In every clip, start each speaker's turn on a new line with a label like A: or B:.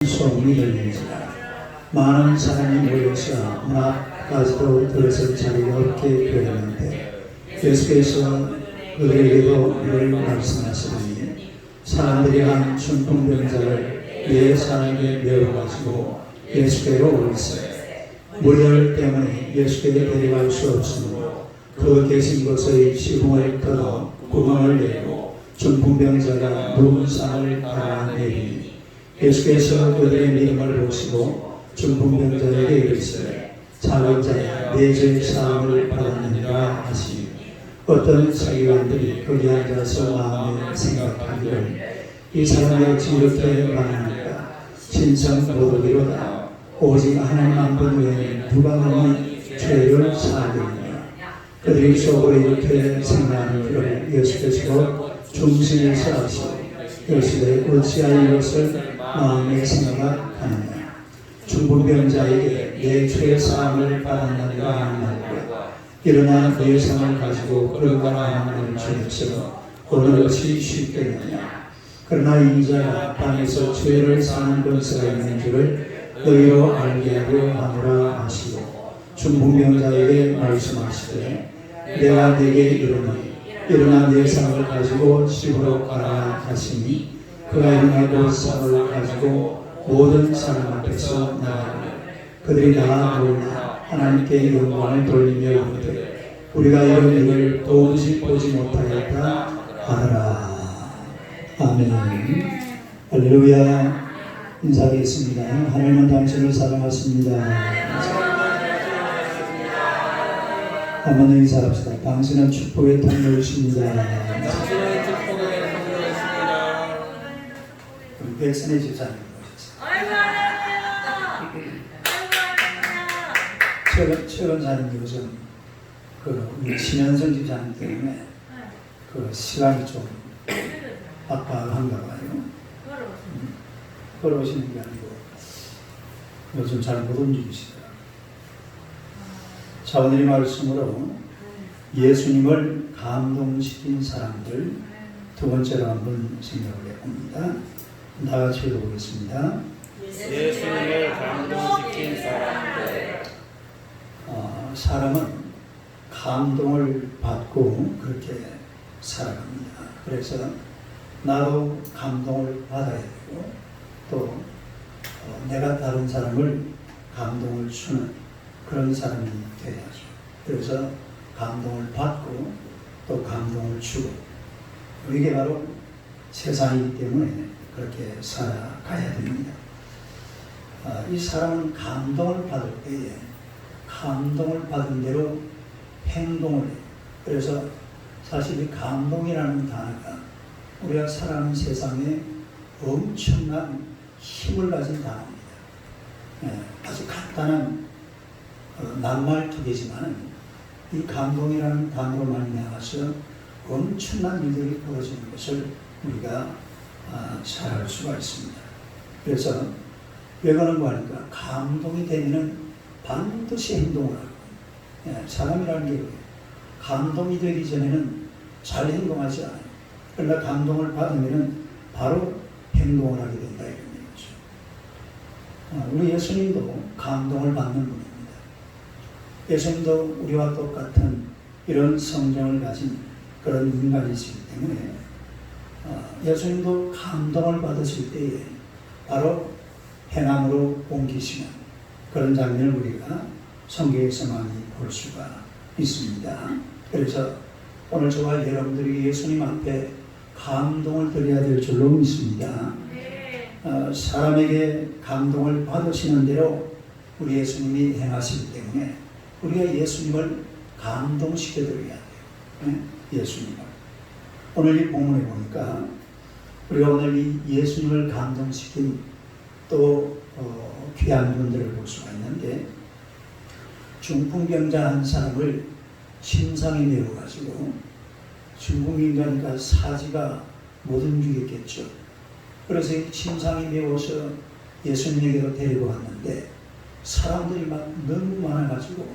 A: 소음이 들리니라. 많은 사람이 모여서 문 앞까지도 들어설 자리가 없게 되었는데 예수께서 그들에게도 이를 말씀하시니 사람들이 한 중풍병자를 네 사람에게 메워가지고 예수께로 오리세. 무리들 때문에 예수께로 데려갈 수 없으므로 그 계신 곳의 지붕을 걷어 구멍을 내고 중풍병자가 누운 상을 갈아내리니 예수께서 그들의 믿음을 보시고 중풍병자에게 이르시되 작은 자야 네 죄 사함을 받았느니라 하시니 어떤 서기관들이 거기 앉아서 마음에 생각하기를 이 사람이 어찌 이렇게 말하니까 진성 도덕이로다. 오직 하나님 한 분 외에 누가 너무 죄를 사하겠느냐. 그들이 속으로 이렇게 생각하는 그를 예수께서 중심에서 하시고 이르시되 어찌하여 이것을 마음에 생각하느냐. 중풍병자에게 내 죄 사함을 받았느니라 하는 말과 일어나 내 상을 가지고 걸어가라 하는 주님처럼 오늘 어찌 쉽겠느냐. 그러나 인자가 땅에서 죄를 사는 권세가 있는 줄을 너희로 알게 하려 하노라 하시고 중풍병자에게 말씀하시되 내가 네게 이르노니 일어나 내 상을 가지고 집으로 가라 하시니 그가 일어나고 상을 가지고 모든 사람 앞에서 나가고 그들이 다 놀라 하나님께 영광을 돌리며 이르되 우리가 이런 일을 도무지 보지 못하였다 하더라. 아멘. 할렐루야. 인사하겠습니다. 하나님은 당신을 사랑하십니다. 한번 인사합시다. 당신은 축복의 통로이십니다. 우리 백선의 집사님 모셨어요. 최근 사님 요즘 우리 신현성 집사님 때문에 시간이 좀 빡빡한가 봐요. 걸어오시는 게 아니고 요즘 잘 못 움직이시더라고요. 자, 오늘의 말씀으로 예수님을 감동시킨 사람들 두 번째로 한번 생각을 해봅니다. 다 같이 읽어보겠습니다.
B: 예수님을 감동시킨 사람들.
A: 사람은 감동을 받고 그렇게 살아갑니다. 그래서 나도 감동을 받아야 되고 또 내가 다른 사람을 감동을 주는 그런 사람이 되어야죠. 그래서 감동을 받고 또 감동을 주고 이게 바로 세상이기 때문에 그렇게 살아가야 됩니다. 이 사람은 감동을 받을 때에 감동을 받은 대로 행동을 해요. 그래서 사실 이 감동이라는 단어가 우리가 살아가는 세상에 엄청난 힘을 가진 단어입니다. 아주 간단한 낱말 두 개지만 이 감동이라는 단어로 말미암아서 엄청난 일들이 벌어지는 것을 우리가 잘 알 수가 있습니다. 그래서 외관은 뭐하니까 감동이 되면 반드시 행동을 하고 사람이라는 게 감동이 되기 전에는 잘 행동하지 않아요. 그러나 감동을 받으면 바로 행동을 하게 된다 이런 얘기죠. 우리 예수님도 감동을 받는 분입니다. 예수님도 우리와 똑같은 이런 성정을 가진 그런 인간이시기 때문에 예수님도 감동을 받으실 때에 바로 행함으로 옮기시는 그런 장면을 우리가 성경에서 많이 볼 수가 있습니다. 그래서 오늘 저와 여러분들이 예수님 앞에 감동을 드려야 될 줄로 믿습니다. 사람에게 감동을 받으시는 대로 우리 예수님이 행하시기 때문에 우리가 예수님을 감동시켜 드려야 돼요. 예수님을. 오늘 이 본문에 보니까 우리가 오늘 이 예수님을 감동시킨 또 귀한 분들을 볼 수가 있는데 중풍병자 한 사람을 침상에 메워가지고 중풍인간이니까 사지가 못 움직였겠죠. 그래서 이 침상에 메워서 예수님에게로 데리고 왔는데 사람들이 막 너무 많아가지고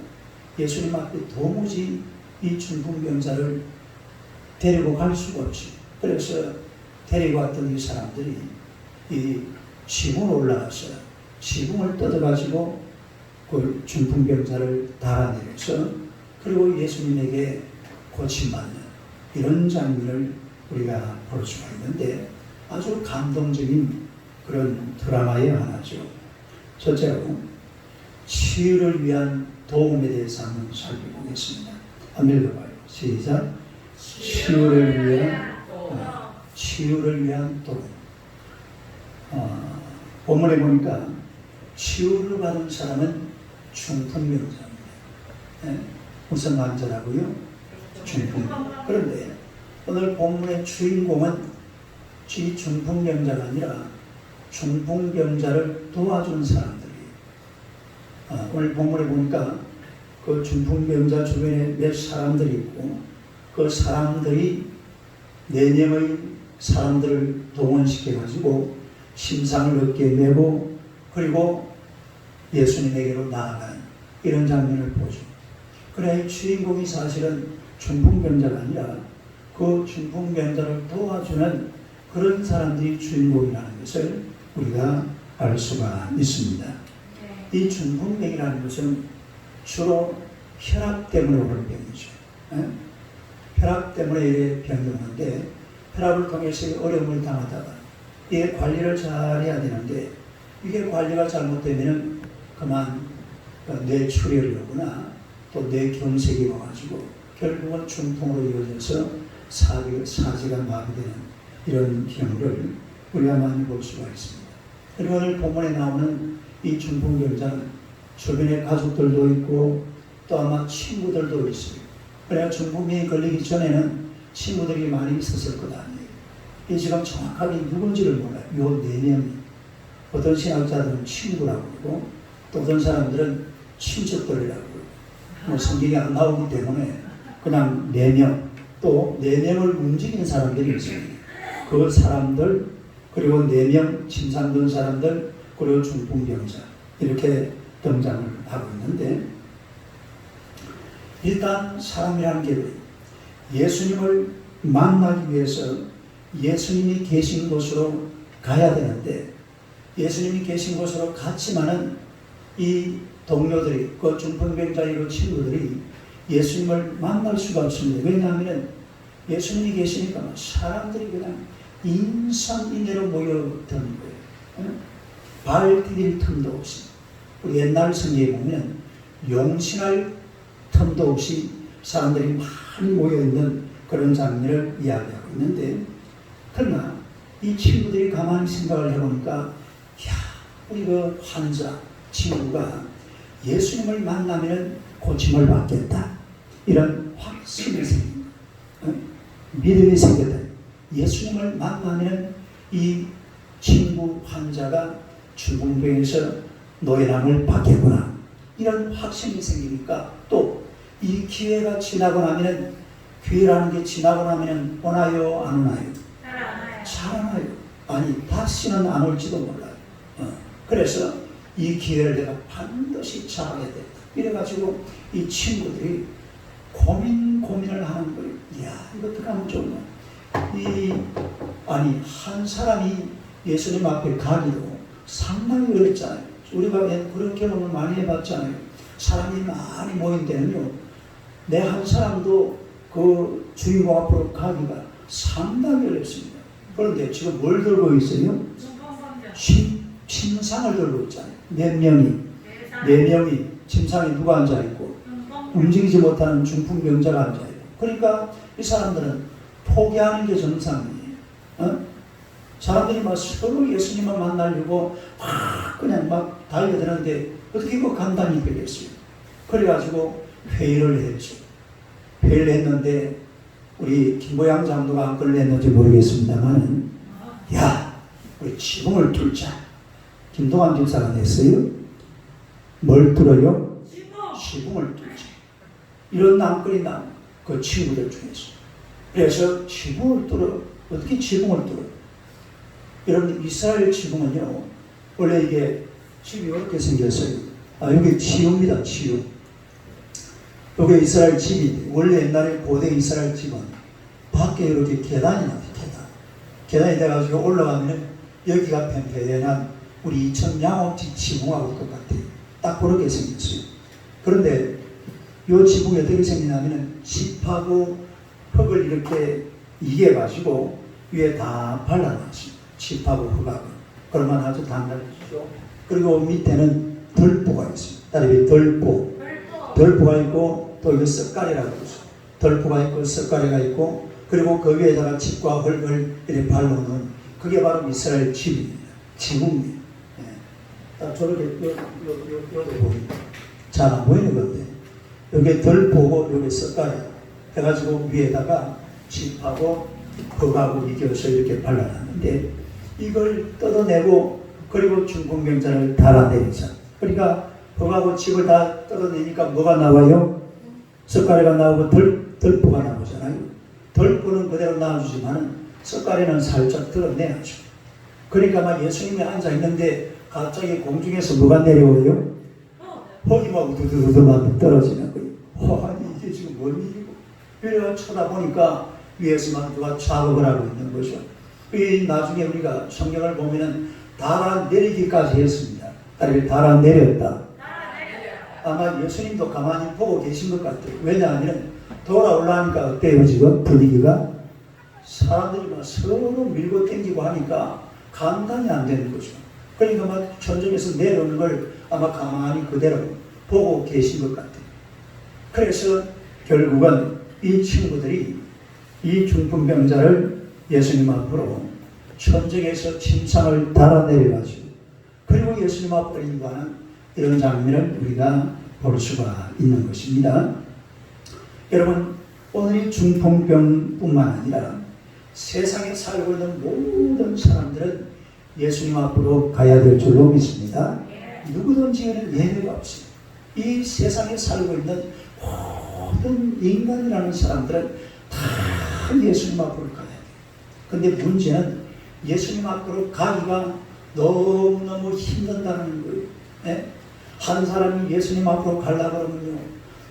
A: 예수님 앞에 도무지 이 중풍병자를 데리고 갈 수가 없지. 그래서 데리고 왔던 이 사람들이 이 지붕으로 올라가서 지붕을 뜯어가지고 그 중풍병자를 달아내려서 그리고 예수님에게 고침받는 이런 장면을 우리가 볼 수가 있는데 아주 감동적인 그런 드라마의 하나죠. 첫째로 치유를 위한 도움에 대해서 한번 살펴보겠습니다. 한번 읽어봐요. 시작. 치유를 위한 도움. 본문에 보니까 치유를 받은 사람은 중풍병자입니다. 네? 무슨 환자라고요? 중풍. 그런데 오늘 본문의 주인공은 이 중풍병자가 아니라 중풍병자를 도와준 사람들이에요. 오늘 본문에 보니까 그 중풍병자 주변에 몇 사람들이 있고 그 사람들이 4명의 사람들을 동원시켜가지고 심상을 어깨에 메고 그리고 예수님에게로 나아가는 이런 장면을 보죠. 그래 주인공이 사실은 중풍병자가 아니라 그 중풍병자를 도와주는 그런 사람들이 주인공이라는 것을 우리가 알 수가 있습니다. 이 중풍병이라는 것은 주로 혈압 때문에 오는 병이죠. 혈압 때문에 병이 혈압을 통해서 어려움을 당하다가 이게 관리를 잘 해야 되는데 이게 관리가 잘못되면 그만 뇌출혈이 오거나 또 뇌경색이 와가지고 결국은 중풍으로 이어져서 사지가 마비되는 이런 경우를 우리가 많이 볼 수가 있습니다. 그리고 오늘 본문에 나오는 이 중풍병자는 주변에 가족들도 있고 또 아마 친구들도 있어요. 그래야 중풍병이 걸리기 전에는 친구들이 많이 있었을 것 아니에요. 이 지금 정확하게 누군지를 몰라요. 요 4명이. 어떤 신학자들은 친구라고 그러고 또 어떤 사람들은 친척들이라고 그러고 성경이 안 나오기 때문에 그냥 4명 또 4명을 움직이는 사람들이 있습니다. 그 사람들 그리고 4명 침상든 사람들 그리고 중풍병자 이렇게 등장을 하고 있는데 일단 사람이라는 게 예수님을 만나기 위해서 예수님이 계신 곳으로 가야 되는데 예수님이 계신 곳으로 갔지만은 이 동료들이 그 중풍병자의 그 친구들이 예수님을 만날 수가 없습니다. 왜냐하면 예수님이 계시니까 사람들이 그냥 인산인해로 모여드는 거예요. 발 디딜 틈도 없이 우리 옛날 성경에 보면 용신할 틈도 없이 사람들이 많이 모여있는 그런 장면을 이야기하고 있는데 그러나 이 친구들이 가만히 생각을 해보니까 우리 그 환자 친구가 예수님을 만나면 고침을 받겠다 이런 확신이 생깁니다. 믿음이 생겼다. 예수님을 만나면 이 친구 환자가 중풍병에서 노예남을 받겠구나 이런 확신이 생기니까 또 이 기회가 지나고 나면 기회라는 게 지나고 나면 오나요 안 오나요? 잘 안 와요. 아니 다시는 안 올지도 몰라요. 그래서 이 기회를 내가 반드시 잡아야 돼. 이래가지고 이 친구들이 고민을 하는 거예요. 이야 이거 어떻게 하면 좋나? 아니 한 사람이 예수님 앞에 가기도 상당히 어렵잖아요. 우리가 그런 경험을 많이 해봤잖아요. 사람이 많이 모인 데는요. 내 한 사람도 그 주인공 앞으로 가기가 상당히 어렵습니다. 그런데 지금 뭘 들고 있어요? 침상을 들고 있잖아요. 4명이 침상에 누가 앉아있고 움직이지 못하는 중풍병자가 앉아있고 그러니까 이 사람들은 포기하는 게 정상이에요. 사람들이 막 서로 예수님을 만나려고 그냥 막 달려드는데 어떻게 그 간단히 되겠어요. 그래가지고 회의를 했죠. 회의를 했는데 우리 김보양 장로가 안 끌렸는지 모르겠습니다만 야 우리 지붕을 뚫자. 김동환 집사가 냈어요. 뭘 뚫어요? 지붕을 뚫자. 이런 남끌이나 그 친구들 중에서 그래서 지붕을 뚫어. 어떻게 지붕을 뚫어? 여러분 이스라엘 지붕은요 원래 이게 집이 이렇게 생겼어요. 여기 지우입니다. 지우. 여기 이스라엘 집이 원래 옛날에 고대 이스라엘 집은 밖에 이렇게 계단이 나와요. 계단이 돼가지고 올라가면 여기가 팽팽한 우리 이천 양옥지 지붕하고 똑같아요. 딱 그렇게 생겼어요. 그런데 이 지붕이 어떻게 생기냐면은 칩하고 흙을 이렇게 이겨가지고 위에 다 발라놨어요. 칩하고 흙하고. 그러면 아주 단단해지죠. 그리고 밑에는 덜포가 있어요. 다리 덜포. 덜포가 있고 또 이거 썩가리라고 그러죠. 덜포가 있고 썩가리가 있고 그리고 그 위에다가 칩과 흙을 이렇게 발라놓은 그게 바로 이스라엘 집입니다. 지붕입니다. 예. 딱 저렇게 요렇게 보입니다. 잘 안 보이는 건데 여기 덜포고 여기 썩가리 해가지고 위에다가 칩하고 흙하고 이겨서 이렇게 발라놨는데 이걸 뜯어내고 그리고 중풍병자를 달아내리자. 그러니까 흙하고 칩을 다 뜯어내니까 뭐가 나와요? 썩가리가 나오고 덜포가 나오잖아요. 덜포는 그대로 나와주지만 썩가리는 살짝 뜯어내야죠. 그러니까 막 예수님이 앉아있는데 갑자기 공중에서 뭐가 내려오요? 흙이 막 우두두두 막 떨어지는 거예요. 아니 이게 지금 뭔 일이고 이래가 쳐다보니까 위에서만 누가 작업을 하고 있는 거죠. 이 나중에 우리가 성경을 보면은 달아내리기까지 했습니다. 달아내렸다. 아마 예수님도 가만히 보고 계신 것 같아요. 왜냐하면 돌아올라니까 어때요 지금 분위기가? 사람들이 막 서로 밀고 당기고 하니까 감당이 안 되는 거죠. 그러니까 막 천정에서 내려오는 걸 아마 가만히 그대로 보고 계신 것 같아요. 그래서 결국은 이 친구들이 이 중풍병자를 예수님 앞으로 천정에서 침상을 달아내려가지고 그리고 예수님 앞으로 인도하는 이런 장면을 우리가 볼 수가 있는 것입니다. 여러분 오늘 이 중풍병뿐만 아니라 세상에 살고 있는 모든 사람들은 예수님 앞으로 가야 될 줄로 믿습니다. 누구든지는 예외가 없습니다. 이 세상에 살고 있는 모든 인간이라는 사람들은 다 예수님 앞으로 가야 돼요. 근데 문제는 예수님 앞으로 가기가 너무너무 힘든다는 거예요. 네? 한 사람이 예수님 앞으로 가려고 그러면요.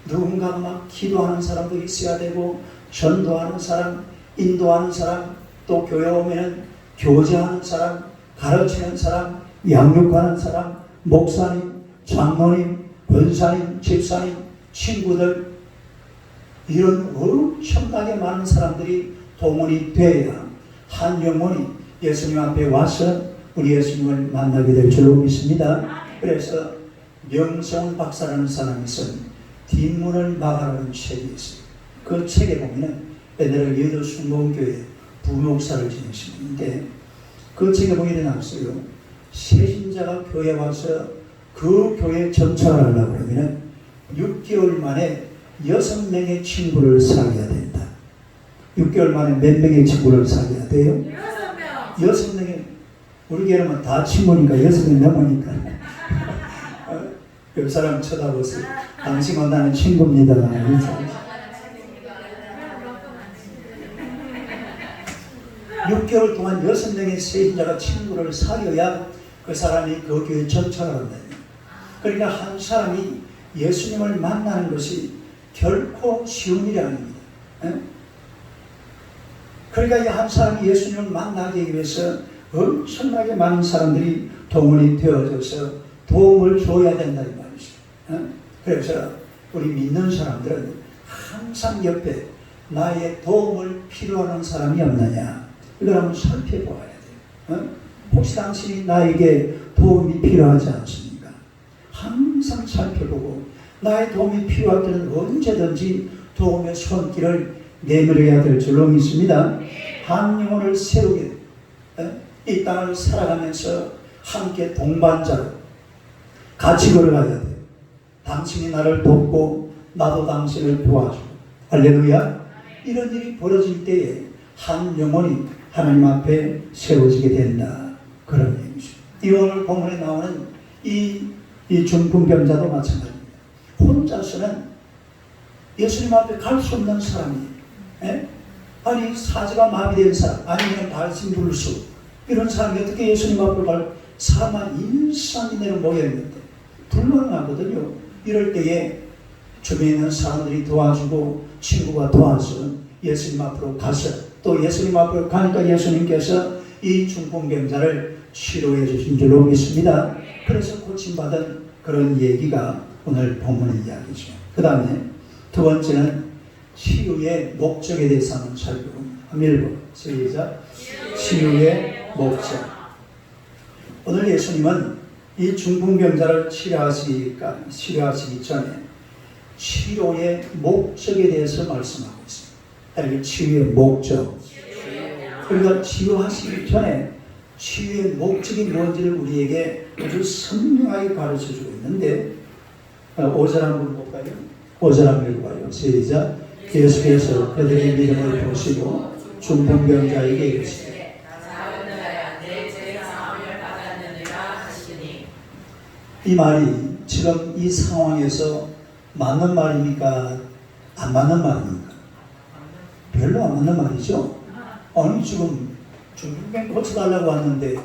A: 누군가 막 기도하는 사람도 있어야 되고 전도하는 사람, 인도하는 사람, 또 교회 오면은 교제하는 사람, 가르치는 사람, 양육하는 사람, 목사님, 장로님, 권사님, 집사님, 친구들 이런 엄청나게 많은 사람들이 동원이 돼야 한 영혼이 예수님 앞에 와서 우리 예수님을 만나게 될 줄로 믿습니다. 그래서 명성훈 박사라는 사람이 쓴 뒷문을 막아라는 책이 있어요. 그 책에 보면은 옛날에 여의도 순복음교회 부목사를 지내신 분인데 그 책에 보게 되나있어요. 새신자가 교회에 와서 그 교회 전철을 하려고 그러면 6개월 만에 6명의 친구를 사귀어야 된다. 6개월 만에 몇 명의 친구를 사귀어야 돼요? 6명의 우리 교회는 다 친구니까 6명 넘으니까 옆 사람 쳐다보세요. 당신과 나는 친구입니다. 6개월 동안 6명의 세인자가 친구를 사귀어야 그 사람이 그 교회 전철을 한다. 그러니까 한 사람이 예수님을 만나는 것이 결코 쉬운 일이 아닙니다. 그러니까 이 한 사람이 예수님을 만나기 위해서 엄청나게 많은 사람들이 동원이 되어져서 도움을 줘야 된다 이 말이죠. 그래서 우리 믿는 사람들은 항상 옆에 나의 도움을 필요하는 사람이 없느냐 이걸 한번 살펴보아야 돼요. 혹시 당신이 나에게 도움이 필요하지 않습니까? 항상 살펴보고 나의 도움이 필요할 때는 언제든지 도움의 손길을 내밀어야 될 줄로 믿습니다. 한 영혼을 세우게 이 땅을 살아가면서 함께 동반자로 같이 걸어가야 돼. 당신이 나를 돕고 나도 당신을 도와주고 할렐루야. 이런 일이 벌어질 때에 한 영혼이 하나님 앞에 세워지게 된다. 그런 얘기죠. 이 오늘 본문에 나오는 이 중풍병자도 마찬가지입니다. 혼자서는 예수님 앞에 갈 수 없는 사람이에요. 아니 사지가 마비된 사람 아니면 발심불수 이런 사람이 어떻게 예수님 앞을 갈 4만 1상 이내로 모여있는데 불가능하거든요. 이럴 때에 주변에 있는 사람들이 도와주고 친구가 도와서 예수님 앞으로 가서 또 예수님 앞으로 가니까 예수님께서 이 중풍병자를 치료해 주신 줄로 믿습니다. 그래서 고침받은 그런 얘기가 오늘 본문의 이야기죠. 그 다음에 두 번째는 치유의 목적에 대해서 한번 살펴봅니다. 한번 시작. 치유의 목적. 오늘 예수님은 이 중풍병자를 치료하시기 전에 치료의 목적에 대해서 말씀하고 있습니다. 치유의 목적. 그러니까 치유하시기 전에 치유의 목적이 무엇인지를 우리에게 아주 선명하게 가르쳐주고 있는데 5절 한번 볼까요? 5절 한번 읽어봐요. 시작. 예수께서 그들의 믿음을 보시고 중풍병자에게 이르시되 이 말이 지금 이 상황에서 맞는 말입니까? 안 맞는 말입니까? 별로 안 맞는 말이죠. 아니 지금 중풍병 고쳐달라고 왔는데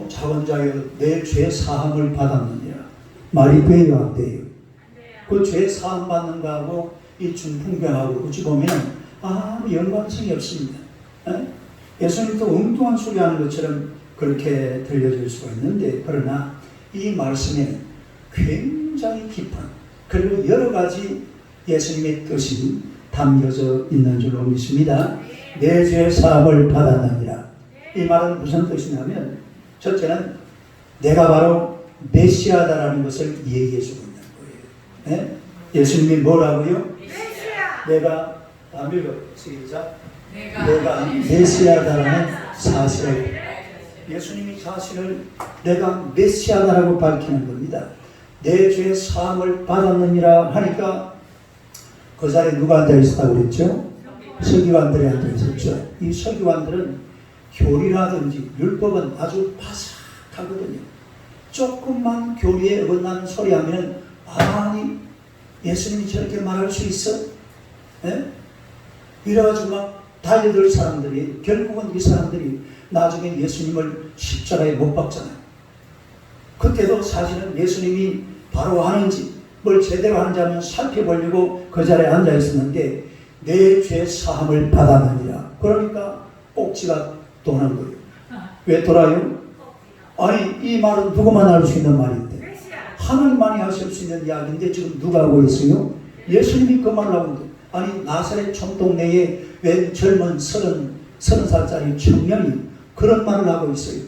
A: 작은 자여 내 죄 사함을 받았느니라. 말이 돼요 안 돼요? 그 죄 사함 받는 거하고 이 중풍병하고 어찌 보면 아무 연관성이 없습니다. 예수님도 엉뚱한 소리 하는 것처럼 그렇게 들려질 수가 있는데 그러나 이 말씀에 굉장히 깊은 그리고 여러 가지 예수님의 뜻이 담겨져 있는 줄로 믿습니다. 내 죄 사함을 받았느니라. 이 말은 무슨 뜻이냐면 첫째는 내가 바로 메시아다라는 것을 얘기해 주고 있는 거예요. 네? 예수님이 뭐라고요? 메시아. 내가 시작. 내가 메시아다라는 사실을 예수님이 자신을 내가 메시아다라고 밝히는 겁니다. 내 죄 사함을 받았느니라 하니까 그 자리에 누가 앉아 있었다고 그랬죠? 서기관들이 앉아 있었죠. 이 서기관들은 교리라든지 율법은 아주 바삭하거든요. 조금만 교리에 어긋나는 소리 하면 아니 예수님이 저렇게 말할 수 있어? 예? 이래가지고 막 달려들 사람들이 결국은 이 사람들이 나중에 예수님을 십자가에 못 박잖아요. 그때도 사실은 예수님이 바로 하는지 뭘 제대로 하는지 한번 살펴보려고 그 자리에 앉아 있었는데 내 죄 사함을 받았느니라. 그러니까 꼭지가 도는 거예요. 왜 돌아요? 아니 이 말은 누구만 할 수 있는 말인데 하나님만이 하실 수 있는 이야기인데 지금 누가 하고 있어요? 예수님이 그 말을 하고 있는데 아니 나사렛 촌동네에 웬 젊은 30살짜리 청년이 그런 말을 하고 있어요.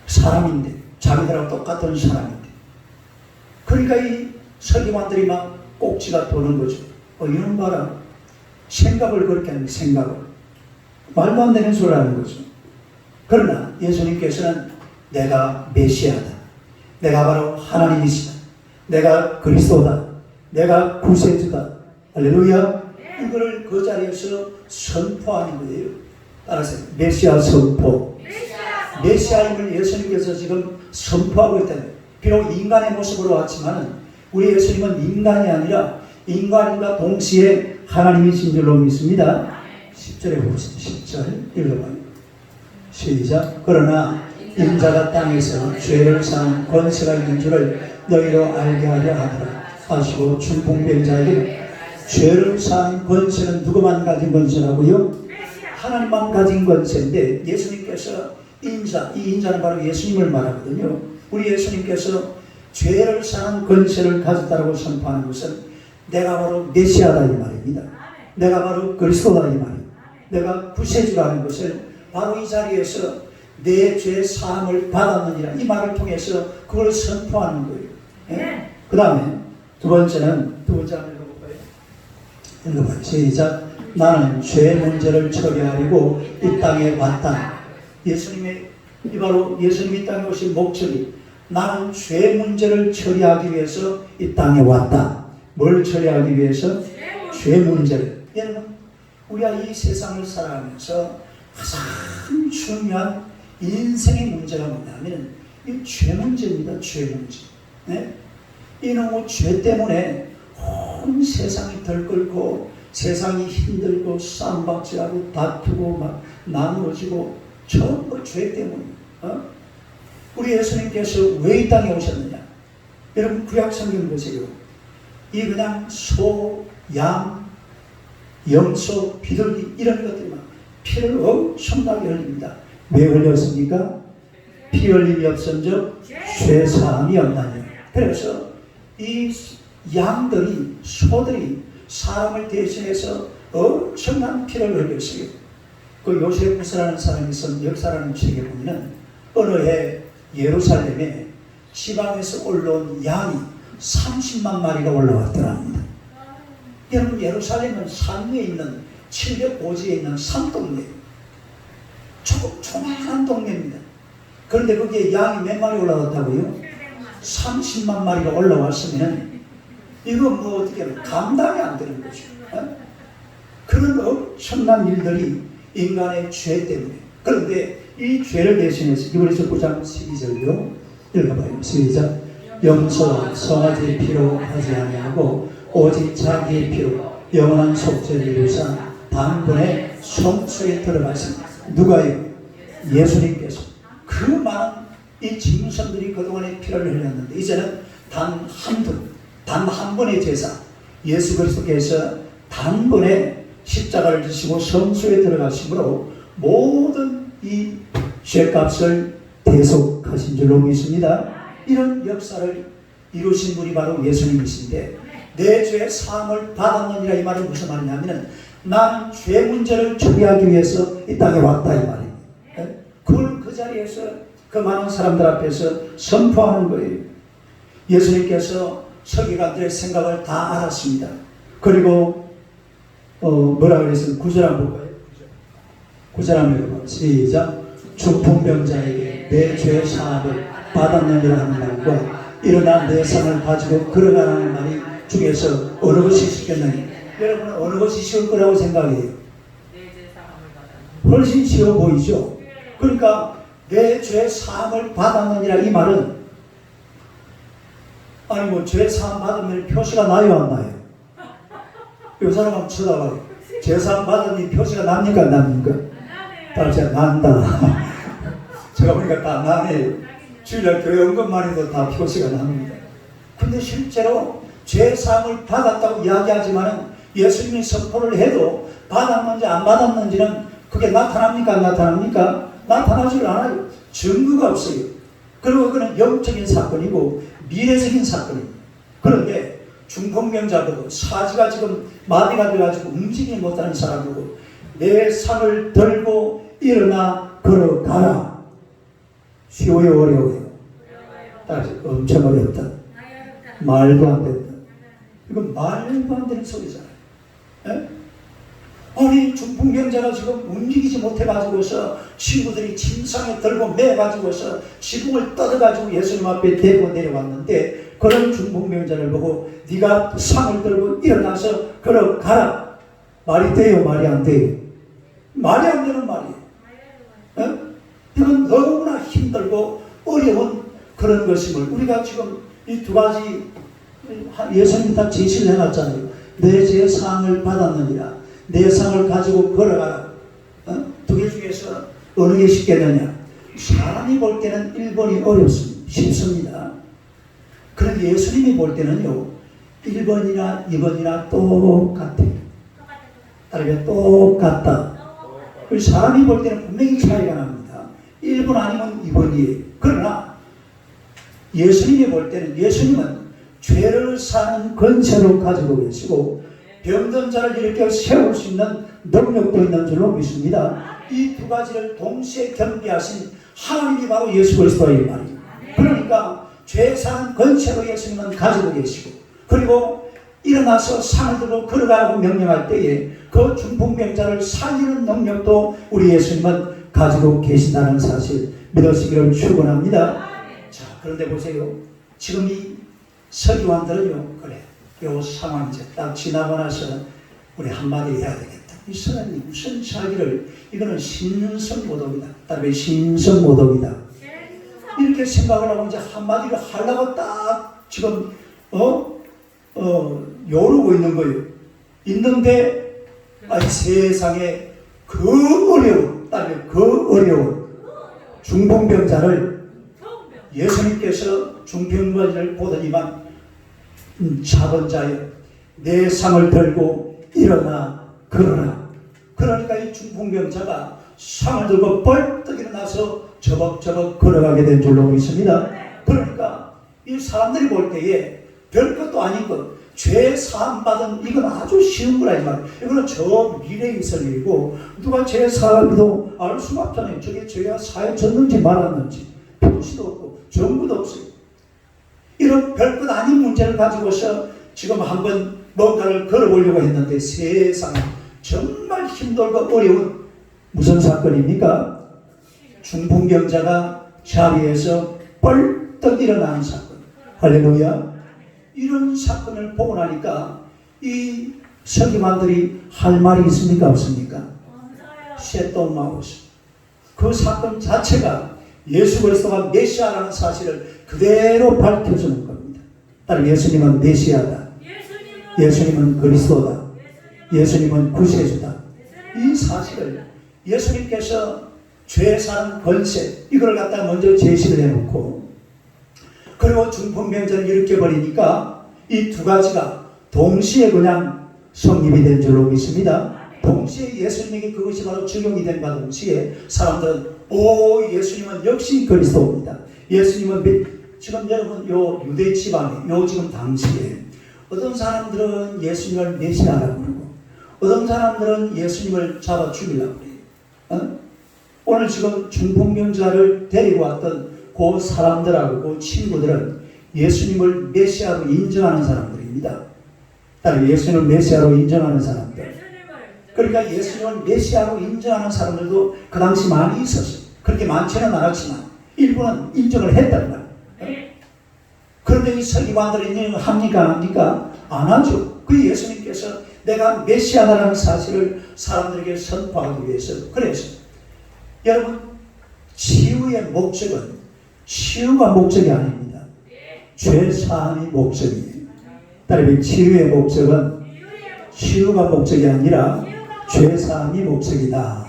A: 사람인데 자기들하고 똑같은 사람인데 그러니까 이 서기관들이 막 꼭지가 도는 거죠. 이런 봐라. 생각을 그렇게 하는 생각을 말도 안 되는 소리를 하는 거죠. 그러나 예수님께서는 내가 메시아다. 내가 바로 하나님이시다. 내가 그리스도다. 내가 구세주다. 할렐루야. 이거를 그 자리에서 선포하는 거예요. 따라서 메시아 선포. 메시아임을 예수님께서 지금 선포하고 있다. 비록 인간의 모습으로 왔지만 우리 예수님은 인간이 아니라 인간과 동시에 하나님이신 줄로 믿습니다. 10절에 보겠습니다. 10절 읽어봐요. 시작. 그러나 인자가 땅에서 죄를 사는 권세가 있는 줄을 너희로 알게 하려 하더라 하시고 중풍병자에게 죄를 사는 권세는 누구만 가진 권세라고요? 하나님만 가진 권세인데 예수님께서 이 인자는 바로 예수님을 말하거든요. 우리 예수님께서 죄를 사는 권세를 가졌다고 선포하는 것은 내가 바로 메시아다 이 말입니다. 내가 바로 그리스도다 이 말입니다. 내가 구세주라는 것을 바로 이 자리에서 내 죄 사함을 받았느니라 이 말을 통해서 그걸 선포하는 거예요. 예? 그 다음에 두 번째는 한번 읽어볼까요? 읽어봐요. 시작. 나는 죄 문제를 처리하려고 이 땅에 왔다. 예수님의 이 바로 예수님이 땅에 오신 목적이 나는 죄 문제를 처리하기 위해서 이 땅에 왔다. 뭘 처리하기 위해서? 죄 문제를. 여러분 우리가 이 세상을 살아가면서 가장 중요한 인생의 문제가 뭐냐면 이 죄 문제입니다. 죄 문제. 네? 이놈의 죄 때문에 온 세상이 들끓고 세상이 힘들고 쌈박질하고 다투고 막 나누어지고 전부 죄 때문입니다. 우리 예수님께서 왜 이 땅에 오셨느냐? 여러분 구약 성경 보세요. 이 그냥 소, 양, 염소, 비둘기 이런 것들만 피를 엄청나게 흘립니다. 왜 흘렸습니까? 피 흘림이 없은즉 죄 사함이 없나니. 그래서 이 양들이, 소들이 사람을 대신해서 엄청난 피를 흘렸어요. 그 요세푸스라는 사람이 쓴 역사라는 책에 보면은 어느 해 예루살렘에 지방에서 올라온 양이 30만 마리가 올라왔더랍니다. 여러분, 예루살렘은 산 위에 있는 700고지에 있는 산동네, 조그마한 동네입니다. 그런데 거기에 양이 몇 마리 올라왔다고요? 30만 마리가 올라왔으면 이거 뭐 어떻게 하면 감당이 안 되는 거죠. 그런 엄청난 일들이 인간의 죄 때문에. 그런데 이 죄를 대신해서 히브리서 9장 12절요 읽어봐요. 시작. 염소와 송아지의 피로 하지 아니하고 오직 자기의 피로 영원한 속죄를 이루사 단번에 성소에 들어가십니다. 누가요? 예수님께서. 그 많은 이 짐승들이 그동안에 피를 흘렸는데 이제는 단 한 번의 제사, 예수 그리스도께서 단번에 십자가를 지시고 성소에 들어가심으로 모든 이 죄값을 대속하신 줄로 믿습니다. 이런 역사를 이루신 분이 바로 예수님이신데, 내 죄 사함을 받았느니라 이 말은 무슨 말이냐면 나는 죄 문제를 처리하기 위해서 이 땅에 왔다 이 말입니다. 그걸 그 자리에서 그 많은 사람들 앞에서 선포하는 거예요. 예수님께서 서기관들의 생각을 다 알았습니다. 그리고 뭐라 그랬어요? 9절 한번 볼까요? 9절 한번 읽어봐. 시작. 중풍병자에게 내 죄 사함을 받았느니라 하는 말과 일어나 내 상을 가지고 걸어가라는 말이 중에서 어느 것이 쉽겠느냐? 여러분은 어느 것이 쉬울 거라고 생각해요? 훨씬 쉬워 보이죠? 그러니까 내 죄 사함을 받았느니라 이 말은, 아니 뭐 죄 사함 받으면 표시가 나요 안 나요? 이 사람 한번 쳐다봐요. 죄 사함 받으니 표시가 납니까 안 납니까? 다시 난다. 제가 보니까 다 나네. 주일날 교회 온 것만 해도 다 표시가 납니다. 근데 실제로 죄 사함을 받았다고 이야기하지만은 예수님이 선포를 해도 받았는지 안 받았는지는 그게 나타납니까 안 나타납니까? 나타나질 않아요. 증거가 없어요. 그리고 그는 영적인 사건이고 미래적인 사건입니다. 그런데 중풍병자도 사지가 지금 마비가 돼가지고 움직이지 못하는 사람이고 내 상을 들고 일어나 걸어가라. 쉬워요 어려워요? 엄청 어렵다. 말도 안 된다. 이건 말도 안 되는 소리잖아요. 에? 아니 중풍병자가 지금 움직이지 못해가지고서 친구들이 침상에 들고 매가지고서 지붕을 떠들어가지고 예수님 앞에 대고 내려왔는데, 그런 중풍병자를 보고 네가 상을 들고 일어나서 걸어가라. 말이 돼요 말이 안 돼요? 말이 안 되는 말이에요. 에? 이건 너무나 힘들고 어려운 그런 것임을 우리가 지금 이 두 가지 예수님이 다 제시를 해놨잖아요. 내 죄 사함을 받았느니라. 내 상을 가지고 걸어가라. 두 개 중에서 어느 게 쉽겠느냐? 사람이 볼 때는 1번이 어렵습니다. 쉽습니다. 그런데 예수님이 볼 때는요 1번이나 2번이나 똑같아요. 다르게 똑같다. 사람이 볼 때는 분명히 차이가 납니다. 1번 아니면 2번이에요. 그러나 예수님이 볼 때는, 예수님은 죄를 사는 권세로 가지고 계시고 병든 자를 일으켜 세울 수 있는 능력도 있는 줄로 믿습니다. 이 두 가지를 동시에 겸비하신 하나님이 바로 예수 그리스도의 말이에요. 그러니까 죄 사는 권세로 예수님은 가지고 계시고, 그리고 일어나서 상을 들고 걸어가라고 명령할 때에 그 중풍병자를 살리는 능력도 우리 예수님은 가지고 계신다는 사실 믿으시기를 축원합니다. 자, 그런데 보세요. 지금 이 서기관들은요, 그래, 요 상황 이제 딱 지나고 나서 우리 한마디 해야 되겠다. 이 사람이 무슨 자기를, 이거는 신성모독이다. 다음에 신성모독이다. 이렇게 생각을 하고 이제 한마디를 하려고 딱 지금 요르고 있는 거예요. 있는데 세상에 그 어려운, 다음에 그 어려운 중풍병자를 예수님께서 중풍병자를 보더니만 작은 자여 내 상을 들고 일어나 걸어라. 그러니까 이 중풍병자가 상을 들고 벌떡 일어나서 저벅저벅 걸어가게 된 줄로 믿습니다. 그러니까 이 사람들이 볼 때에 별것도 아닌 것, 죄 사함 받은 이건 아주 쉬운 거라지만 이거는 저 미래에 있을 일이고 누가 죄 사함도 알 수가 없잖아요. 저게 죄가 사해졌는지 말았는지 표시도 없고 정보도 없어요. 이런 별것 아닌 문제를 가지고서 지금 한번 뭔가를 걸어보려고 했는데 세상에 정말 힘들고 어려운 무슨 사건입니까? 중풍병자가 자리에서 벌떡 일어나는 사건. 할렐루야. 이런 사건을 보고 나니까 이 서기관들이 할 말이 있습니까? 없습니까? 셋도마우스. 그 사건 자체가 예수 그리스도가 메시아라는 사실을 그대로 밝혀주는 겁니다. 따로 예수님은 메시아다. 예수님은 그리스도다. 예수님은 구세주다. 이 사실을 예수님께서 죄 사는 권세 이걸 갖다 먼저 제시를 해놓고 그리고 중풍병자를 일으켜버리니까 이 두 가지가 동시에 그냥 성립이 된 줄로 믿습니다. 동시에 예수님에게 그것이 바로 적용이 된과 동시에 사람들은 오 예수님은 역시 그리스도입니다. 예수님은 지금 여러분 요 유대 지방에 요 지금 당시에 어떤 사람들은 예수님을 메시아라고 그러고 어떤 사람들은 예수님을 잡아 죽이려고 그래요. 오늘 지금 중풍병자를 데리고 왔던 그 사람들하고 그 친구들은 예수님을 메시아로 인정하는 사람들입니다. 따로 예수님을 메시아로 인정하는 사람들. 그러니까 예수님을 메시아로 인정하는 사람들도 그 당시 많이 있었어요. 그렇게 많지는 않았지만 일부는 인정을 했단 말이에요. 그런데 이 서기관들이 합니까 안 합니까? 안 하죠. 그 예수님께서 내가 메시아라는 사실을 사람들에게 선포하기 위해서 그래서 여러분 치유의 목적은 치유가 목적이 아닙니다. 죄 사함이 목적이에요. 따라서 치유의 목적은 치유가 목적이 아니라 죄 사함이 목적이다.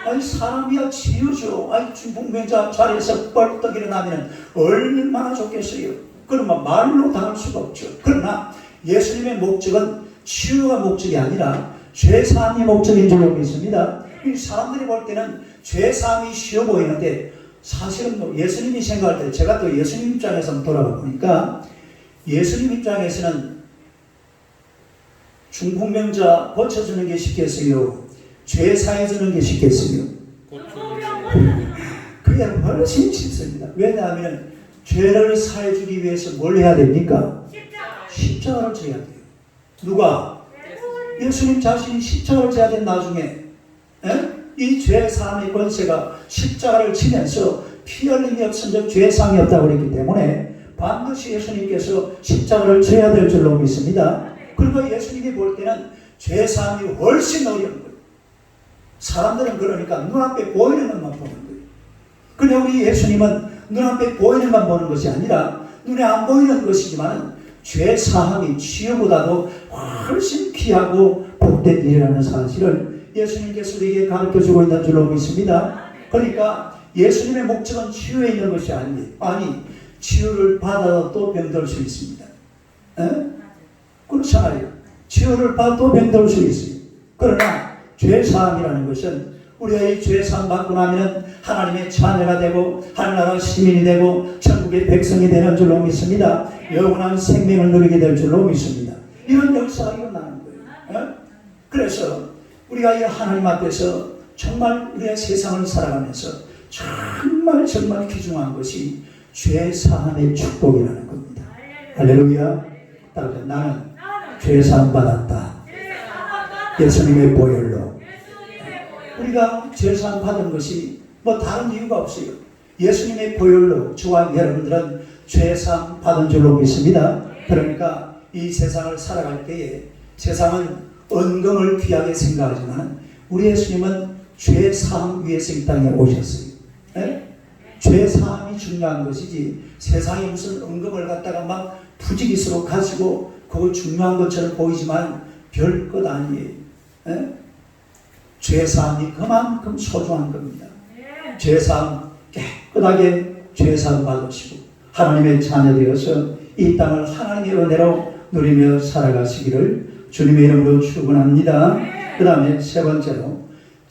A: 아니 사람이야 치유죠. 아니 중풍병자 자리에서 벌떡 일어나면 얼마나 좋겠어요. 그러면 말로 다 할 수가 없죠. 그러나 예수님의 목적은 치유가 목적이 아니라 죄 사함이 목적인 줄로 믿습니다. 이 사람들이 볼 때는 죄 사함이 쉬워 보이는데 사실은 뭐 예수님이 생각할 때 제가 또 예수님 입장에서 돌아가 보니까 예수님 입장에서는 중풍병자 고쳐주는 게 쉽겠어요? 죄 사해주는 게 쉽겠어요? 그게 훨씬 쉽습니다. 왜냐하면 죄를 사해주기 위해서 뭘 해야 됩니까? 십자가를 져야 돼요. 누가? 예수님 자신이 십자가를 져야 된 나중에 이 죄 사함의 권세가 십자가를 치면서 피 흘림이 없은 죄 사함이 없다고 그랬기 때문에 반드시 예수님께서 십자가를 져야 될 줄로 믿습니다. 그리고 예수님이 볼 때는 죄 사함이 훨씬 어려운 거예요. 사람들은 그러니까 눈앞에 보이는 것만 보는 거예요. 그런데 우리 예수님은 눈앞에 보이는 것만 보는 것이 아니라 눈에 안 보이는 것이지만 죄 사함이 치유보다도 훨씬 귀하고 복된 일이라는 사실을 예수님께서 우리에게 가르쳐주고 있는 줄로 믿습니다. 그러니까 예수님의 목적은 치유에 있는 것이 아니 치유를 받아도 또 병들 수 있습니다. 그렇잖아요. 치유를 받아도 병들 수 있어요. 그러나 죄사함이라는 것은 우리가 이 죄사함 받고 나면 하나님의 자녀가 되고 하늘나라 시민이 되고 천국의 백성이 되는 줄로 믿습니다. 영원한 생명을 누리게 될 줄로 믿습니다. 이런 역사가 일어나는 거예요. 그래서 우리가 이 하나님 앞에서 정말 우리의 세상을 살아가면서 정말 귀중한 것이 죄사함의 축복이라는 겁니다. 할렐루야. 따라서 나는 죄사함 받았다. 예수님의 보혈로. 우리가 죄사함 받은 것이 뭐 다른 이유가 없어요. 예수님의 보혈로 저와 여러분들은 죄사함 받은 줄로 믿습니다. 그러니까 이 세상을 살아갈 때에 세상은 은금을 귀하게 생각하지만 우리 예수님은 죄사함 위해서 이 땅에 오셨어요. 죄사함이 중요한 것이지 세상에 무슨 은금을 갖다가 막 부지기수로 가지고 그거 중요한 것처럼 보이지만 별것 아니에요. 죄사함이 그만큼 소중한 겁니다. 죄사함 깨끗하게 죄사함 받으시고 하나님의 자녀 되어서 이 땅을 하나님의 은혜로 누리며 살아가시기를 주님의 이름으로 축원합니다. 그 다음에 세 번째로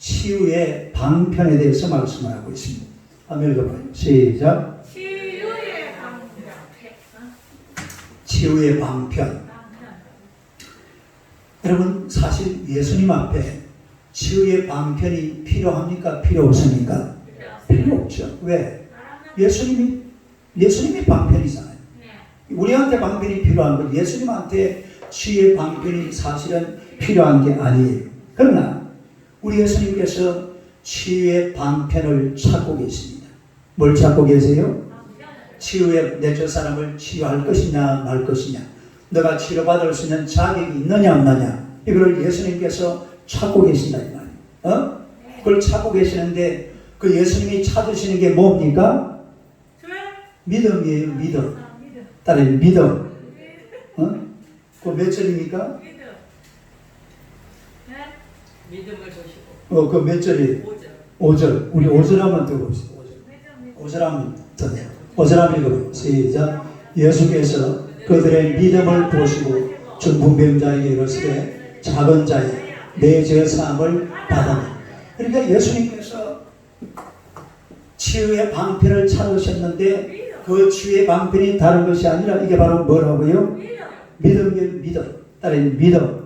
A: 치유의 방편에 대해서 말씀을 하고 있습니다. 한번 읽어봐요. 시작.
C: 치유의 방편.
A: 치유의 방편. 여러분, 사실 예수님 앞에 치유의 방편이 필요합니까? 필요 없습니까? 필요 없죠. 왜? 예수님이 방편이잖아요. 우리한테 방편이 필요한 건 예수님한테 치유의 방편이 사실은 필요한 게 아니에요. 그러나 우리 예수님께서 치유의 방편을 찾고 계십니다. 뭘 찾고 계세요? 치유의 내적 사람을 치유할 것이냐 말 것이냐, 너가 치료받을 수 있는 자격이 있느냐 없느냐, 이걸 예수님께서 찾고 계신다 이 말이에요. 그걸 찾고 계시는데 그 예수님이 찾으시는 게 뭡니까? 믿음이에요. 믿음. 딸의 믿음. 그 몇 절입니까?
C: 믿음을 보시고.
A: 그 몇 절이? 5절. 우리 5절 한번 들어봅시다. 5절 한번 들어요. 5절 한번 읽어봐요. 시작. 예수께서 그들의 믿음을 보시고 중풍병자에게 이르시되 작은 자여 내 죄 사함을 받아라. 그러니까 예수님께서 치유의 방편을 찾으셨는데 그 치유의 방편이 다른 것이 아니라 이게 바로 뭐라고요? 믿음. 딸의 믿음.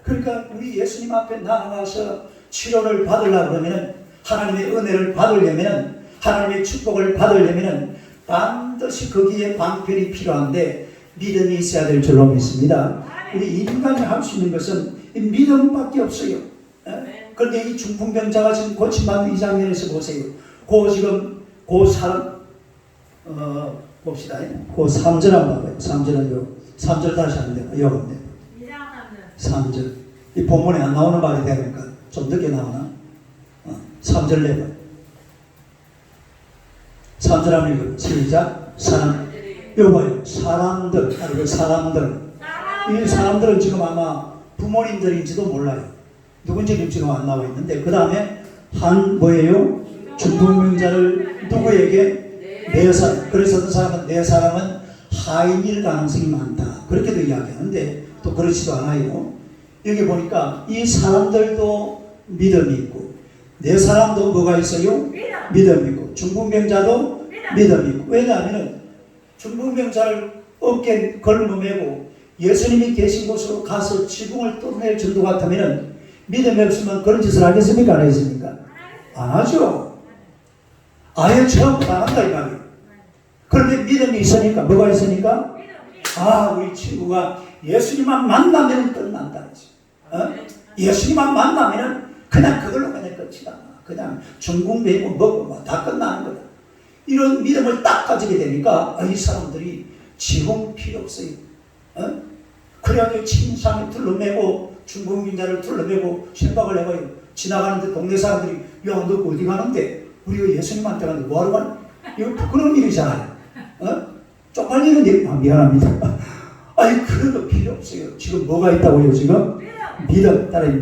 A: 그러니까 우리 예수님 앞에 나아가서 치료를 받으려고 그러면, 하나님의 은혜를 받으려면, 하나님의 축복을 받으려면 반드시 거기에 방편이 필요한데 믿음이 있어야 될 줄로 믿습니다. 우리 인간이 할 수 있는 것은 믿음밖에 없어요. 그런데 이 중풍병자가 지금 고침받는 이 장면에서 보세요. 그 사람 봅시다. 그 3절 한번 봐봐요. 3절 다시 한번 읽어보세요. 3절. 이 본문에 안 나오는 말이 되니까 좀 늦게 나오나? 3절 내봐. 3절 한번 읽어요. 시작. 이거 봐요. 사람들. 이 사람들은 지금 아마 부모님들인지도 몰라요. 누군지 지금 안 나와 있는데, 그 다음에 뭐예요? 중풍병자를 누구에게? 네 사람. 그래서 그 사람은 네 사람은 하인일 가능성이 많다. 그렇게도 이야기하는데 또 그렇지도 않아요. 여기 보니까 이 사람들도 믿음이 있고, 네 사람도 뭐가 있어요? 믿음이 있고, 중풍병자도 믿음이 있고. 왜냐하면 중풍병자를 어깨에 걸머매고 예수님이 계신 곳으로 가서 지붕을 뚫어낼 정도 같으면 믿음이 없으면 그런 짓을 하겠습니까? 안 하겠습니까? 안 하죠. 아예 처음부터 안 한다 이 말이에요. 그런데 믿음이 있으니까, 뭐가 있으니까? 우리 친구가 예수님만 만나면 끝난다. 예수님만 만나면 그냥 그걸로 그냥 끝이다. 그냥 중궁배고 먹고 다 끝나는 거다. 이런 믿음을 딱 가지게 되니까 이 사람들이 지금 필요 없어요. 그래가지고 침상에 둘러매고 중풍병자를 둘러매고 생각을 해봐요. 지나가는데 동네 사람들이, 야, 너 어디 가는데? 우리가 예수님한테 가는데 뭐하러 가는? 이거 부끄러운 일이잖아요. 쪽팔리는 일. 미안합니다. 그래도 필요 없어요. 지금 뭐가 있다고요? 지금 믿음. 따라요.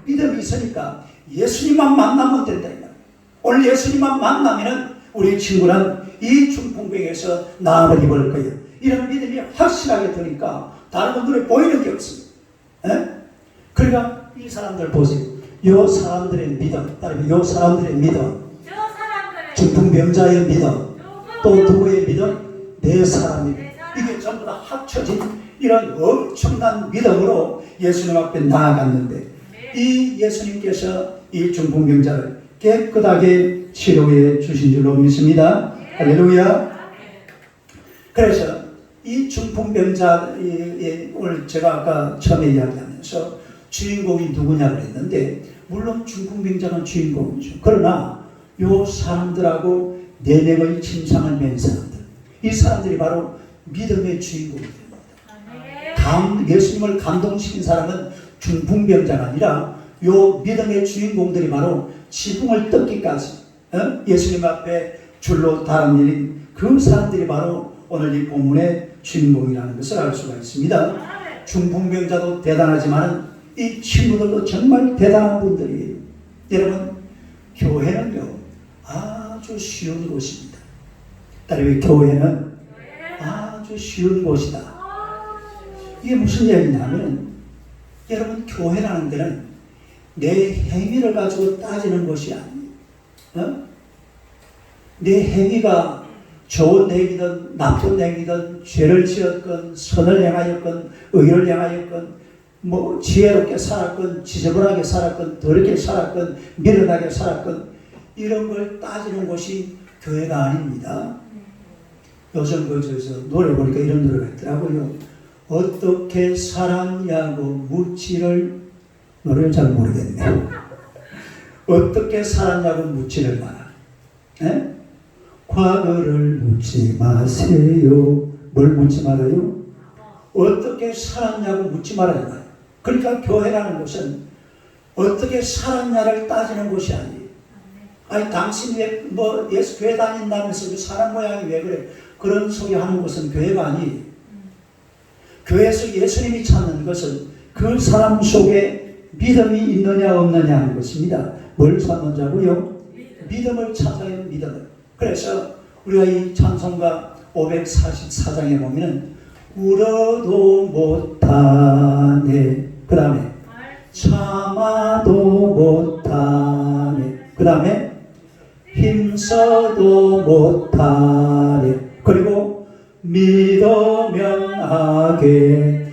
A: 믿음이 있으니까 예수님만 만나면 된다. 오늘 예수님만 만나면은 우리 친구는 이 중풍병에서 나음을 입을 거예요. 이런 믿음이 확실하게 드니까 다른 분들이 보이는 게 없습니다. 그러니까 이 사람들 보세요. 요 사람들의 믿음, 요 사람들의 믿음, 중풍병자의 믿음, 또 누구의 믿음? 네 사람이. 이게 전부 다 합쳐진 이런 엄청난 믿음으로 예수님 앞에 나아갔는데, 이 예수님께서 이 중풍병자를 깨끗하게 치료해 주신 줄로 믿습니다. 할렐루야. 그래서 이 중풍병자의, 오늘 제가 아까 처음에 이야기하면서 주인공이 누구냐 그랬는데, 물론 중풍병자는 주인공이죠. 그러나 요 사람들하고 4명의 침상을 맨 사람들, 이 사람들이 바로 믿음의 주인공입니다. 예수님을 감동시킨 사람은 중풍병자가 아니라 요 믿음의 주인공들이 바로 지붕을 뜯기까지 예수님 앞에 줄로 달아내린 그 사람들이 바로 오늘 이 본문의 주인공이라는 것을 알 수가 있습니다. 중풍병자도 대단하지만 이 친구들도 정말 대단한 분들이에요. 여러분, 교회는요 아주 쉬운 곳입니다. 따라요, 교회는 아주 쉬운 곳이다. 이게 무슨 얘기냐면, 여러분, 교회라는 데는 내 행위를 가지고 따지는 것이 아니에요. 내 행위가 좋은 행위든 나쁜 행위든 죄를 지었건 선을 행하였건 의를 행하였건 뭐 지혜롭게 살았건 지저분하게 살았건 더럽게 살았건 미련하게 살았건 이런 걸 따지는 것이 교회가 아닙니다. 요즘 노래 보니까 이런 노래가 있더라고요. 어떻게 살았냐고 묻지를, 노래를 잘 모르겠네요. 어떻게 살았냐고 묻지를 마라. 에? 과거를 묻지 마세요. 뭘 묻지 말아요? 어떻게 살았냐고 묻지 말아요. 그러니까 교회라는 것은 어떻게 살았냐를 따지는 것이 아니에요. 아니 당신 왜 예수 교회 다닌다면서 그 사람 모양이 왜 그래? 그런 소리 하는 것은 교회가 아니에요. 교회에서 예수님이 찾는 것은 그 사람 속에 믿음이 있느냐 없느냐 하는 것입니다. 뭘 찾느냐고요? 믿음을 찾아야 믿음을. 그래서 우리가 이 찬송가 544장에 보면은 울어도 못하네. 그 다음에 참아도 못하네. 그 다음에 힘써도 못하네. 그리고 믿으면 하겠네.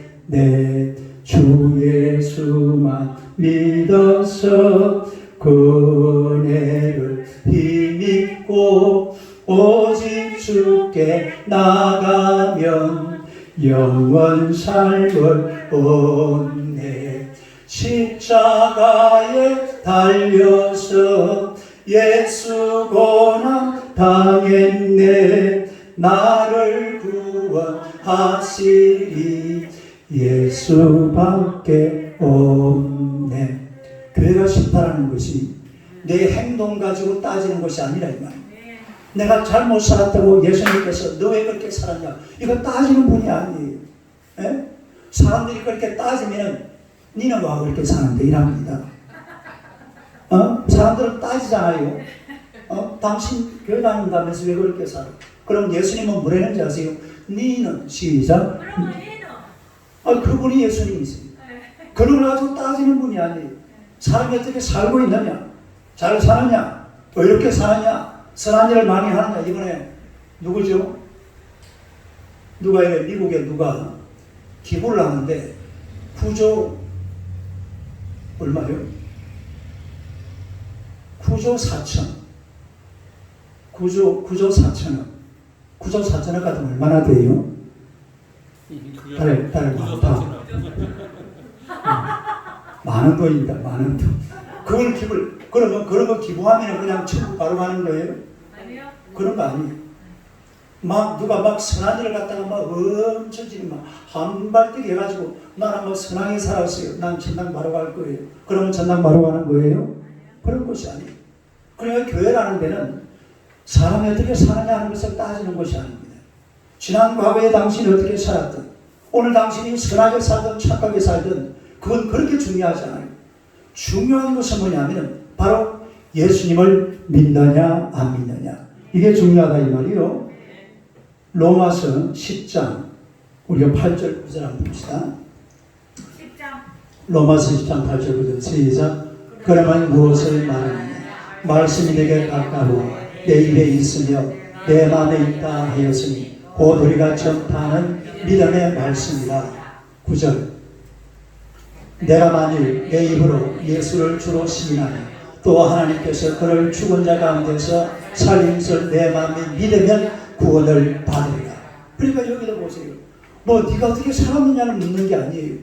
A: 주 예수만 믿어서 그 은혜를 힘입고 오직 주께 나가면 영원 삶을 얻네. 십자가에 달려서 예수 고난 당했네. 나를 구원하시리 예수밖에 없네. 교회가 싫다라는 것이 내 행동 가지고 따지는 것이 아니라 이 말이야. 내가 잘못 살았다고 예수님께서 너 왜 그렇게 살았냐 이거 따지는 분이 아니에요. 에? 사람들이 그렇게 따지면 니는 와 그렇게 사는데 이랍니다. 사람들은 따지잖아요. 당신 교회 다닌다면서 왜 그렇게 살아? 그럼 예수님은 뭐라는지 아세요? 니는 시작. 그분이 예수님이세요. 그런 걸 가지고 따지는 분이 아니에요. 사람이 어떻게 살고 있느냐, 잘 사느냐, 어렵게 사느냐, 선한 일을 많이 하느냐. 이번에 누구죠? 누가 미국에 누가 기부를 하는데 9조 얼마요? 9조 4천 9조 4천원 9조 4천원 같으면 얼마나 돼요? 달 많다. 많은 돈입니다. 많은 돈. 그걸 그런 거 기부하면 그냥 천국 바로 가는 거예요?
C: 아니요.
A: 그런 거 아니에요. 누가 선한 일을 갖다가 엄청 지금 한발뛰기 해가지고 나는 선하게 살았어요. 난 천당 바로 갈 거예요. 그러면 천당 바로 가는 거예요? 그런 것이 아니에요. 그러니까 교회라는 데는 사람이 어떻게 사느냐 하는 것을 따지는 것이 아닙니다. 지난 과거에 당신이 어떻게 살았든 오늘 당신이 선하게 살든 착하게 살든 그건 그렇게 중요하지 않아요. 중요한 것은 뭐냐면 바로 예수님을 믿느냐 안 믿느냐 이게 중요하다 이 말이요. 로마서 10장 우리가 8절 9절 한번 봅시다.
C: 10장
A: 로마서 10장 8절 9절 시작. 그러면 무엇을 말하느냐 말씀이 내게 가까워 내 입에 있으며 내 마음에 있다 하였으니 곧 우리가 전파하는 믿음의 말씀이라. 9절 내가 만일 내 입으로 예수를 주로 시인하니 또 하나님께서 그를 죽은 자 가운데서 살림을 내 마음에 믿으면 구원을 받으리라. 그러니까 여기도 보세요. 네가 어떻게 살았느냐를 묻는 게 아니에요.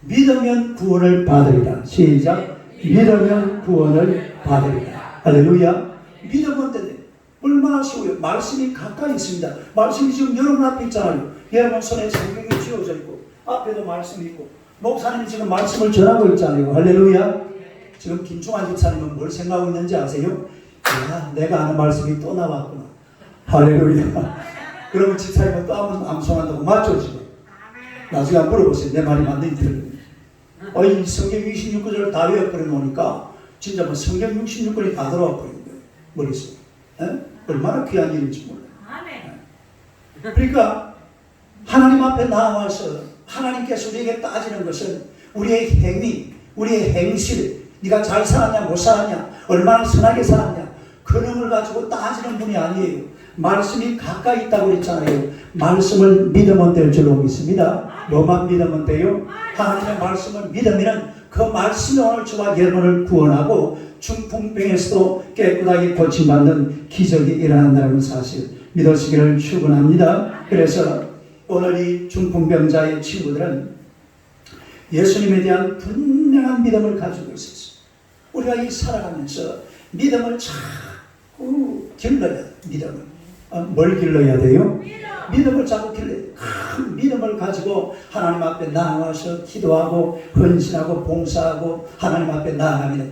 A: 믿으면 구원을 받으리라. 시작. 믿으면 구원을 받으리라. 할렐루야. 믿으면 되네. 얼마나 쉬워요. 말씀이 가까이 있습니다. 말씀이 지금 여러분 앞에 있잖아요. 여러분 손에 성경이 쥐어져 있고 앞에도 말씀이 있고 목사님이 지금 말씀을 전하고 있잖아요. 할렐루야. 지금 김충환 집사님은 뭘 생각하고 있는지 아세요? 야, 내가 아는 말씀이 또 나왔구나. 할렐루야. 그러면 집사님은 또 한번 암송한다고 맞죠 지금? 나중에 한번 물어보세요. 내 말이 맞는지 틀린지. 이 성경 66권을 다 외워버려 놓으니까 진짜 성경 66권이 다 들어와 버린 거예요. 머릿속에. 얼마나 귀한 일인지 몰라요. 그러니까 하나님 앞에 나와서 하나님께서 우리에게 따지는 것은 우리의 행위, 우리의 행실, 네가 잘 살았냐 못 살았냐 얼마나 선하게 살았냐 그놈을 가지고 따지는 분이 아니에요. 말씀이 가까이 있다고 그랬잖아요. 말씀을 믿으면 될 줄로 믿습니다. 뭐만 믿으면 돼요? 하나님의 말씀을 믿으면 그 말씀이 오늘 저와 여러분을 구원하고 중풍병에서도 깨끗하게 고침받는 기적이 일어난다는 사실 믿으시기를 축원합니다. 그래서 오늘 이 중풍병자의 친구들은 예수님에 대한 분명한 믿음을 가지고 있었어요. 우리가 이 살아가면서 믿음을 자꾸 길러야 믿음을 뭘 길러야 돼요? 믿음을 자꾸 길러야 돼요. 큰 믿음을 가지고 하나님 앞에 나와서 기도하고 헌신하고 봉사하고 하나님 앞에 나아가면